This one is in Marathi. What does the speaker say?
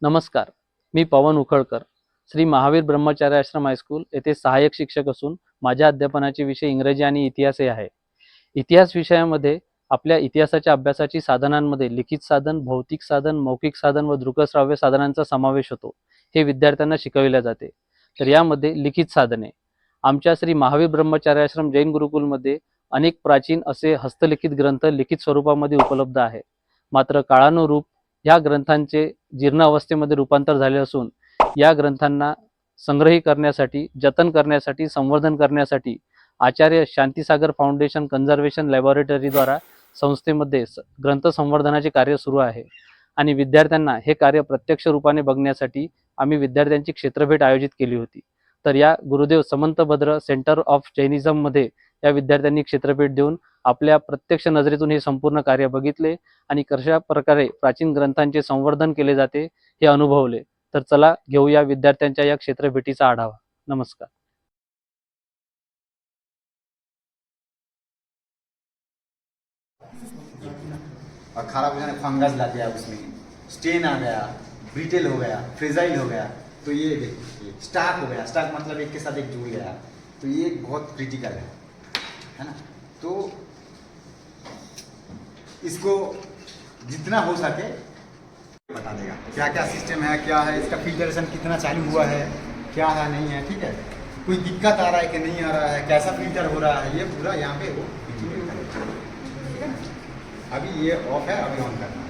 नमस्कार. मी पवन उखळकर. श्री महावीर ब्रह्मचार्य आश्रम हायस्कूल येथे सहाय्यक शिक्षक असून माझ्या अध्यापनाचे विषय इंग्रजी आणि इतिहास हे आहे. इतिहास विषयामध्ये आपल्या इतिहासाच्या अभ्यासाची साधनांमध्ये लिखित साधन, भौतिक साधन, मौखिक साधन व दृकश्राव्य साधनांचा समावेश होतो. हे विद्यार्थ्यांना शिकविले जाते. तर यामध्ये लिखित साधने. आमच्या श्री महावीर ब्रह्मचार्य आश्रम जैन गुरुकुलमध्ये अनेक प्राचीन असे हस्तलिखित ग्रंथ लिखित स्वरूपामध्ये उपलब्ध आहे. मात्र काळानुरूप या ग्रंथांचे जीर्ण अवस्थेमध्ये रूपांतर झाले असून या ग्रंथांना संग्रही करण्यासाठी, जतन करण्यासाठी, संवर्धन करण्यासाठी आचार्य शांतीसागर फाउंडेशन कन्झर्वेशन लॅबोरेटरीद्वारा संस्थेमध्ये ग्रंथ संवर्धनाचे कार्य सुरू आहे आणि विद्यार्थ्यांना हे कार्य प्रत्यक्ष रूपाने बघण्यासाठी आम्ही विद्यार्थ्यांची क्षेत्रभेट आयोजित केली होती. तर या गुरुदेव समंतभद्र सेंटर ऑफ जैनिझममध्ये या विद्यार्थ्यांनी क्षेत्रभेट देऊन आपल्या प्रत्यक्ष नजरेतून हे संपूर्ण कार्य बघितले आणि कशा प्रकारे प्राचीन ग्रंथांचे संवर्धन केले जाते हे अनुभवले. तर चला घेऊया विद्यार्थ्यांच्या या क्षेत्रभेटीचा आढावा. नमस्कार. और खराब हो जाने फंगस लग गया, उसमें स्टेन आ गया, ब्रिटेल हो गया, फ्रेजाइल हो गया, तो ये देखिए स्टाक हो गया, स्टाक मतलब एक के साथ एक जुड़ गया, तो ये बहुत क्रिटिकल है ना। तो इसको जितना हो सके बता देगा क्या क्या सिस्टम है, क्या है इसका फिल्टरेशन कितना चालू हुआ है, क्या है नहीं है, ठीक है, कोई दिक्कत आ रहा है कि नहीं आ रहा है, कैसा फिल्टर हो रहा है, ये पूरा यहाँ पे वो अभी ये ऑफ है, अभी ऑन करना।